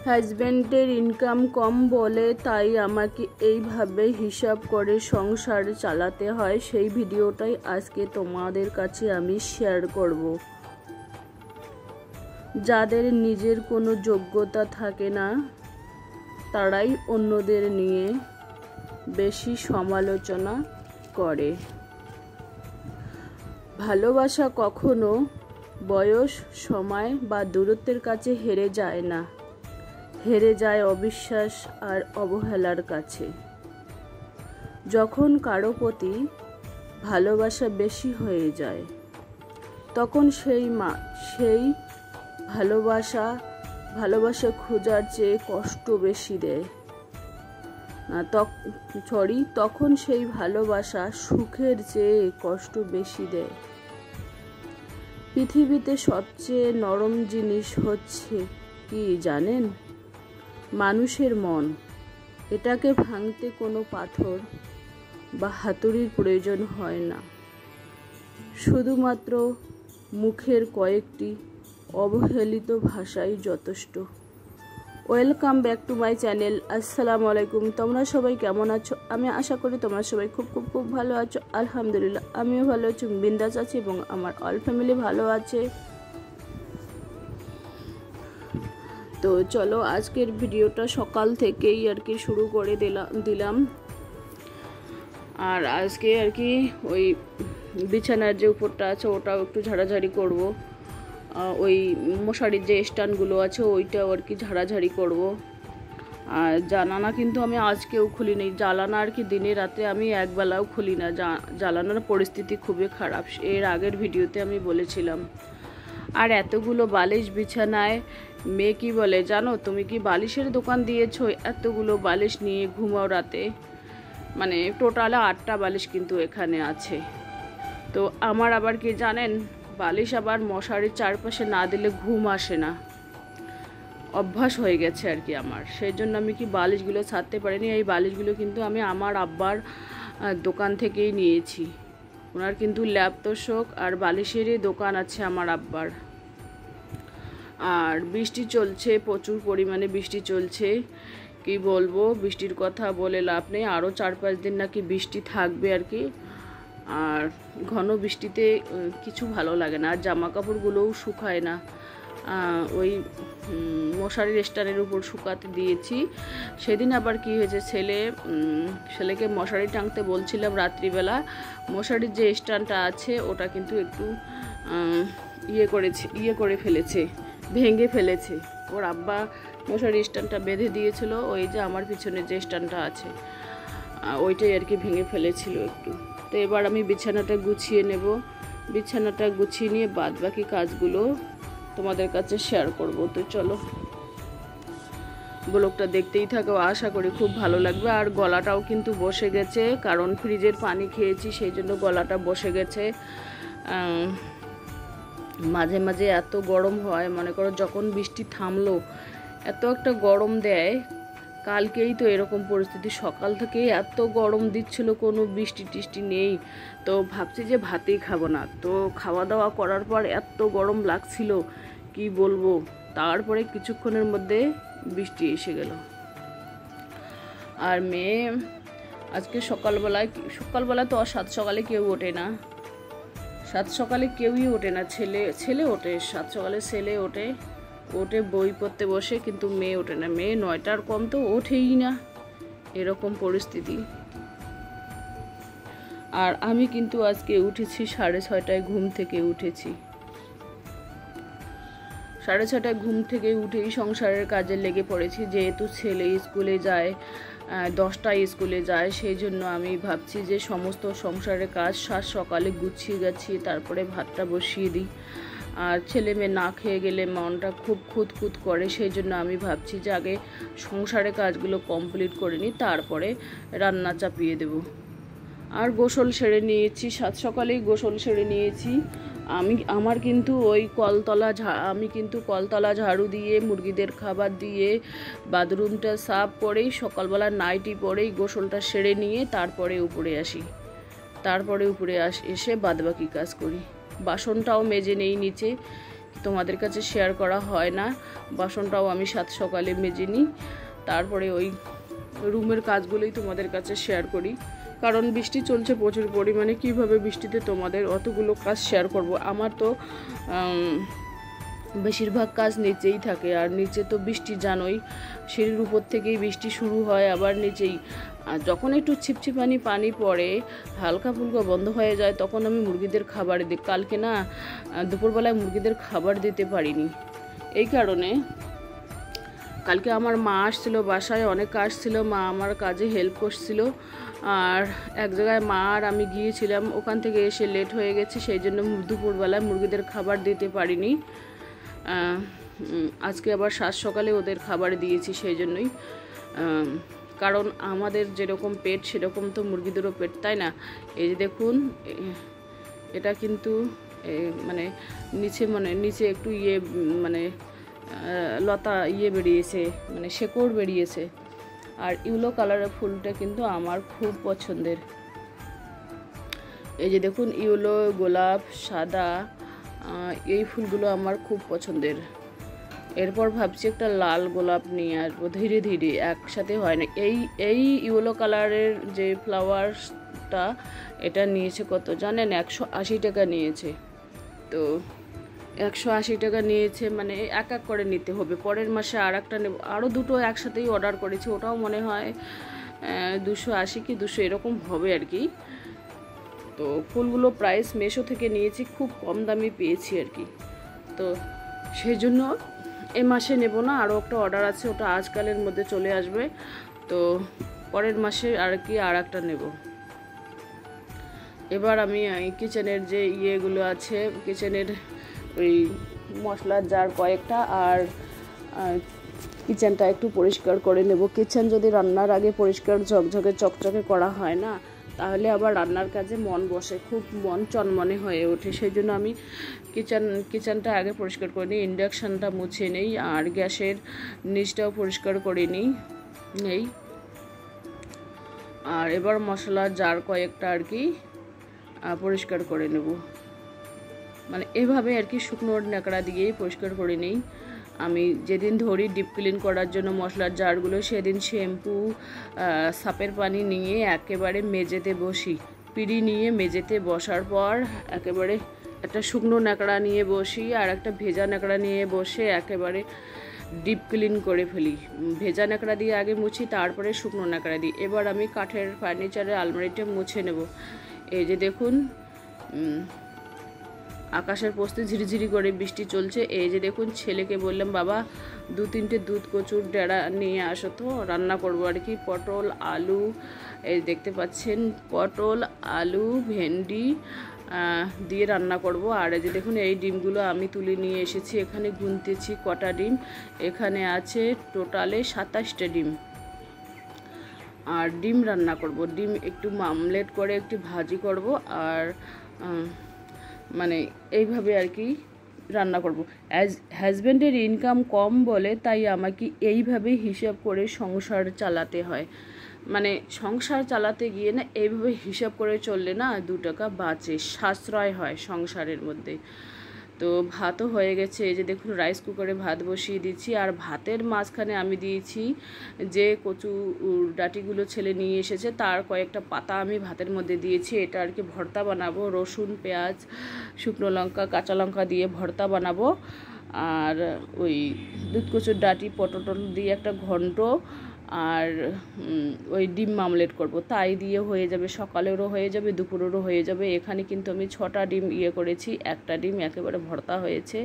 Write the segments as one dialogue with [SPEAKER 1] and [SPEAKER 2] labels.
[SPEAKER 1] হাজবেন্ডের ইনকাম কম বলে তাই আমাকে এইভাবে হিসাব করে সংসার চালাতে হয়, সেই ভিডিওটাই আজকে তোমাদের কাছে আমি শেয়ার করব। যাদের নিজের কোনো যোগ্যতা থাকে না তারাই অন্যদের নিয়ে বেশি সমালোচনা করে। ভালোবাসা কখনো বয়স, সময় বা দূরত্বের কাছে হেরে যায় না, হেরে যায় অবিশ্বাস আর অবহেলার কাছে। যখন কারো প্রতি ভালোবাসা বেশি হয়ে যায় তখন সেই ভালোবাসা খোঁজার চেয়ে কষ্ট বেশি দেয় তখন সেই ভালোবাসা সুখের চেয়ে কষ্ট বেশি দেয়। পৃথিবীতে সবচেয়ে নরম জিনিস হচ্ছে কি জানেন? মানুষের মন। এটাকে ভাঙতে কোনো পাথর বা হাতুড়ির প্রয়োজন হয় না, শুধুমাত্র মুখের কয়েকটি অবহেলিত ভাষাই যথেষ্ট। Welcome back to my channel. আসসালামু আলাইকুম। তোমরা সবাই কেমন আছো? আমি আশা করি তোমরা সবাই খুব খুব খুব ভালো আছো। আলহামদুলিল্লাহ আমিও ভালো আছি, বিন্দাস আছি এবং আমার অল ফ্যামিলি ভালো আছে। তো চলো আজকের ভিডিওটা সকাল থেকেই আর কি শুরু করে দিলাম। আর আজকে আর কি ওই বিছানার যে উপরটা আছে ওটাও একটু ঝাড়াঝাড়ি করব। ওই মশারির যে স্ট্যান্ডগুলো আছে ওইটাও আর কি ঝাড়াঝাড়ি করব। আর জানালা কিন্তু আমি আজকেও খুলি নেই। জ্বালানা আর কি দিনে রাতে আমি একবেলাও খুলি না। জ্বালানার পরিস্থিতি খুবই খারাপ, এর আগের ভিডিওতে আমি বলেছিলাম। আর এতগুলো বালিশ বিছানায়, মেয়ে কি বলে জানো, তুমি কি বালিশের দোকান দিয়েছো? এতগুলো বালিশ নিয়ে ঘুমাও রাতে? মানে টোটালে 8টা বালিশ কিন্তু এখানে আছে। তো আমার আবার কি জানেন, বালিশ আবার মশারির চারপাশে না দিলে ঘুম আসে না, অভ্যাস হয়ে গেছে আর কি আমার। সেই জন্য আমি কি বালিশগুলো ছাড়তে পারিনি। এই বালিশগুলো কিন্তু আমি আমার আব্বার দোকান থেকেই নিয়েছি। ওনার কিন্তু ল্যাব তোষক আর বালিশেরই দোকান আছে আমার আব্বার। আর বৃষ্টি চলছে, প্রচুর পরিমাণে বৃষ্টি চলছে। কি বলবো, বৃষ্টির কথা বলে লাভ নেই। আরও 4-5 দিন নাকি বৃষ্টি থাকবে আর কি। আর ঘন বৃষ্টিতে কিছু ভালো লাগে না, আর জামা কাপড়গুলোও শুকায় না। ওই মশারির স্ট্যান্ডের উপর শুকাতে দিয়েছি। সেদিন আবার কি হয়েছে, ছেলেকে মশারি টাঙতে বলছিলাম রাত্রিবেলা। মশারির যে স্ট্যান্ডটা আছে ওটা কিন্তু একটু ভেঙে ফেলেছে। ওর আব্বা মশারির স্ট্যান্ডটা বেঁধে দিয়েছিল, ওই যে আমার পিছনে যে স্ট্যান্ডটা আছে ওইটাই আর কি ভেঙে ফেলেছিল একটু। তো এবার আমি বিছানাটা গুছিয়ে নেব। বিছানাটা গুছিয়ে নিয়ে বাদ বাকি কাজগুলো তোমাদের কাছে শেয়ার করব। তো চলো ব্লগটা দেখতেই থাকো, আশা করি খুব ভালো লাগবে। আর গলাটাও কিন্তু বসে গেছে, কারণ ফ্রিজের পানি খেয়েছি, সেই জন্য গলাটা বসে গেছে। মাঝে মাঝে এত গরম হয়, মনে করো যখন বৃষ্টি থামলো এত একটা গরম দেয়। কালকেই তো এরকম পরিস্থিতি, সকাল থেকেই এত গরম দিচ্ছিল, কোনো বৃষ্টি টিষ্টি নেই। তো ভাবছি যে ভাতেই খাবো না। তো খাওয়া দাওয়া করার পর এত গরম লাগছিল কি বলবো। তারপরে কিছুক্ষণের মধ্যে বৃষ্টি এসে গেল। আর মেয়ে আজকে সকালবেলা তো 7 সকালে কেউ ওঠে না, 7 সকালে কেউই ওঠে না। ছেলে ওঠে 7 সকালে, ছেলে ওঠে বই পড়তে বসে, কিন্তু মেয়ে ওঠে না। মেয়ে 9টার কম তো ওঠেই না, এরকম পরিস্থিতি। আর আমি কিন্তু আজকে উঠেছি 6:30টায়, ঘুম থেকে উঠেছি 6:30টায়। ঘুম থেকে উঠেই সংসারের কাজে লেগে পড়েছি। যেহেতু ছেলে স্কুলে যায়, 10টায় স্কুলে যায়, সেই জন্য আমি ভাবছি যে সমস্ত সংসারের কাজ 7 সকালে গুছিয়ে গাছিয়ে তারপরে ভাতটা বসিয়ে দিই। আর ছেলে মেয়ে না খেয়ে গেলে মনটা খুব খুঁতখুত করে, সেই জন্য আমি ভাবছি যে আগে সংসারের কাজগুলো কমপ্লিট করে নিই, তারপরে রান্না চাপিয়ে দেব। আর গোসল সেরে নিয়েছি, 7 সকালেই গোসল সেরে নিয়েছি। আমার কিন্তু আমি কিন্তু কলতলা ঝাড়ু দিয়ে, মুরগিদের খাবার দিয়ে, বাথরুমটা সাফ করেই, সকালবেলা নাইটি পরেই গোসলটা সেরে নিয়ে তারপরে উপরে আসি। এসে বাদবাকি কাজ করি। বাসনটাও মেজে নেই নিচে, তোমাদের কাছে শেয়ার করা হয় না। বাসনটাও আমি সাত সকালে মেজে নিই, তারপরে ওই রুমের কাজগুলোই তোমাদের কাছে শেয়ার করি। কারণ বৃষ্টি চলছে প্রচুর পরিমাণে, কীভাবে বৃষ্টিতে তোমাদের অতগুলো কাজ শেয়ার করব। আমার তো বেশিরভাগ কাজ নিচেই থাকে, আর নিচে তো বৃষ্টি জানোই, সিঁড়ির উপর থেকেই বৃষ্টি শুরু হয়, আবার নিচেই। আর যখন একটু ছিপছিপানি পানি পড়ে, হালকা ফুলকা বন্ধ হয়ে যায়, তখন আমি মুরগিদের খাবার দিই। কালকে না দুপুরবেলায় মুরগিদের খাবার দিতে পারিনি, এই কারণে। কালকে আমার মা আসছিল বাসায়, অনেক কাজ ছিল, মা আমার কাজে হেল্প করছিল। আর এক জায়গায় মা আর আমি গিয়েছিলাম, ওখান থেকে এসে লেট হয়ে গেছে, সেই জন্য দুপুরবেলায় মুরগিদের খাবার দিতে পারিনি। আজকে আবার সাত সকালে ওদের খাবার দিয়েছি, সেই জন্যই। কারণ আমাদের যেরকম পেট সেরকম তো মুরগিদেরও পেট, তাই না? এই যে দেখুন, এটা কিন্তু মানে নিচে একটু লতা বেরিয়েছে, মানে শেকড় বেরিয়েছে। আর ইয়েলো কালারের ফুলটা কিন্তু আমার খুব পছন্দের। এই যে দেখুন, ইয়েলো, গোলাপ, সাদা, এই ফুলগুলো আমার খুব পছন্দের। এরপর ভাবছি একটা লাল গোলাপ নিয়ে আসবো, ধীরে ধীরে, একসাথে হয় না। এই ইয়েলো কালারের যে ফ্লাওয়ারটা, এটা নিয়েছে কত জানেন? 180 টাকা নিয়েছে। তো 180 টাকা নিয়েছে, মানে এক এক করে নিতে হবে। পরের মাসে আর একটা নেব, আরও দুটো একসাথেই অর্ডার করেছি, ওটাও মনে হয় 280 কি 200 এরকম হবে আর কি। তো ফুলগুলো প্রাইস মেশো থেকে নিয়েছি, খুব কম দামে পেয়েছি আর কি। তো সেই জন্য এ মাসে নেব না, আরও একটা অর্ডার আছে, ওটা আজকালের মধ্যে চলে আসবে। তো পরের মাসে আর কি আর একটা নেব। এবার আমি কিচেনের যে ইয়েগুলো আছে, কিচেনের ওই মশলার জার কয়েকটা, আর কিচেনটা একটু পরিষ্কার করে নেব। কিচেন যদি রান্নার আগে পরিষ্কার চকচকে করা হয় না, তাহলে আবার রান্নার কাজে মন বসে, খুব মন চনমনে হয়ে ওঠে। সেই জন্য আমি কিচেনটা আগে পরিষ্কার করে নিই, ইন্ডাকশানটা মুছে নেই, আর গ্যাসের নিচটাও পরিষ্কার করে নেই। আর এবার মশলার জার কয়েকটা আর কি পরিষ্কার করে নেব। মানে এভাবে আর কি শুকনো ন্যাকড়া দিয়েই পরিষ্কার করে নিই। আমি যেদিন ধরি ডিপ ক্লিন করার জন্য মশলার জারগুলো, সেদিন শ্যাম্পু, সাপের পানি নিয়ে একেবারে মেজেতে বসি। পিঁড়ি নিয়ে মেজেতে বসার পর একেবারে একটা শুকনো ন্যাকড়া নিয়ে বসি, আর একটা ভেজা ন্যাকড়া নিয়ে বসে একেবারে ডিপ ক্লিন করে ফেলি। ভেজা ন্যাকড়া দিয়ে আগে মুছি, তারপরে শুকনো ন্যাকড়া দিই। এবার আমি কাঠের ফার্নিচারের আলমারিটা মুছে নেব। এই যে দেখুন, আকাশের পোস্তে ঝিরিঝিরি করে বৃষ্টি চলছে। এই যে দেখুন, ছেলেকে বললাম, বাবা 2-3টে দুধ কচুর ডেড়া নিয়ে আসো তো, রান্না করবো আর কি। পটল, আলু, এই দেখতে পাচ্ছেন, পটল, আলু, ভেন্ডি দিয়ে রান্না করব। আর এই যে দেখুন, এই ডিমগুলো আমি তুলে নিয়ে এসেছি, এখানে গুনতেছি কটা ডিম। এখানে আছে টোটালে 27টা ডিম। আর ডিম রান্না করব, ডিম একটু আমলেট করে একটু ভাজি করব, আর মানে এইভাবে আর কি রান্না করব। হাজব্যান্ডের ইনকাম কম বলে তাই আমাকে এইভাবে হিসাব করে সংসার চালাতে হয়। মানে সংসার চালাতে গিয়ে না এইভাবে হিসাব করে চললে না 2 টাকা বাঁচে, সাশ্রয় হয় সংসারের মধ্যে। তো ভাতও হয়ে গেছে, এই যে দেখুন রাইস কুকারে ভাত বসিয়ে দিচ্ছি। আর ভাতের মাঝখানে আমি দিয়েছি যে কচু ডাঁটিগুলো ছেলে নিয়ে এসেছে, তার কয়েকটা পাতা আমি ভাতের মধ্যে দিয়েছি। এটা আর কি ভর্তা বানাবো, রসুন, পেঁয়াজ, শুকনো লঙ্কা, কাঁচা লঙ্কা দিয়ে ভর্তা বানাবো। আর ওই দুধ কচুর ডাঁটি, পটল দিয়ে একটা ঘন্ট, আর ওই ডিম আমলেট করব। তাই দিয়ে হয়ে যাবে, সকালেরও হয়ে যাবে, দুপুরেরও হয়ে যাবে। এখানে কিন্তু আমি 6টা ডিম করেছি, একটা ডিম একেবারে ভর্তা হয়েছে।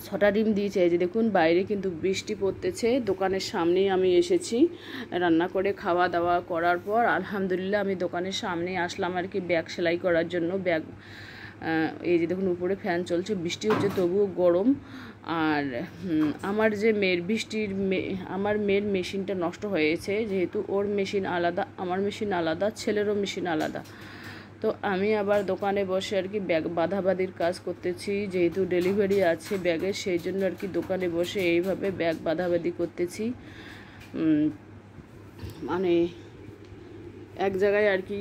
[SPEAKER 1] 6টা ডিম দিয়েছে। এই যে দেখুন, বাইরে কিন্তু বৃষ্টি পড়তেছে, দোকানের সামনেই আমি এসেছি। রান্না করে খাওয়া দাওয়া করার পর আলহামদুলিল্লাহ আমি দোকানের সামনে আসলাম আর কি, ব্যাগ সেলাই করার জন্য। ব্যাগ, এই যে দেখুন উপরে ফ্যান চলছে, বৃষ্টি হচ্ছে তবুও গরম। আর আমার যে আমার মেয়ের মেশিনটা নষ্ট হয়েছে, যেহেতু ওর মেশিন আলাদা, আমার মেশিন আলাদা, ছেলেরও মেশিন আলাদা। তো আমি আবার দোকানে বসে আর কি ব্যাগ বাঁধাবাঁধির কাজ করতেছি, যেহেতু ডেলিভারি আছে ব্যাগের, সেই জন্য আর কি দোকানে বসে এইভাবে ব্যাগ বাঁধাবাঁধি করতেছি। মানে এক জায়গায় আর কি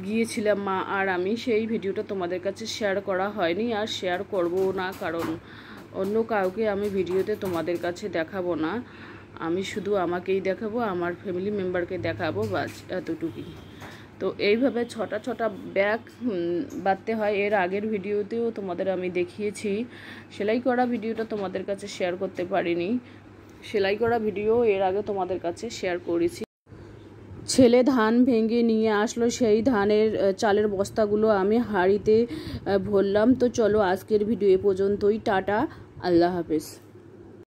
[SPEAKER 1] গিয়েছিলাম মা আর আমি, সেই ভিডিওটা তোমাদের কাছে শেয়ার করা হয়নি আর শেয়ার করবও না, কারণ অন্য কাউকে আমি ভিডিওতে তোমাদের কাছে দেখাবো না, আমি শুধু আমাকেই দেখাবো, আমার ফ্যামিলি মেম্বারকে দেখাবো, বাস এতটুকুই। তো এইভাবে ছটা ব্যাগ বাঁধতে হয়। এর আগের ভিডিওতেও তোমাদের আমি দেখিয়েছি, সেলাই করা ভিডিওটা তোমাদের কাছে শেয়ার করতে পারিনি, সেলাই করা ভিডিও এর আগে তোমাদের কাছে শেয়ার করেছি। ছেলে ধান ভেঙে নিয়ে আসলো, সেই ধানের চালের বস্তাগুলো আমি হাঁড়িতে ভরলাম। তো চলো আজকের ভিডিও এ পর্যন্তই, টাটা, আল্লাহ হাফেজ।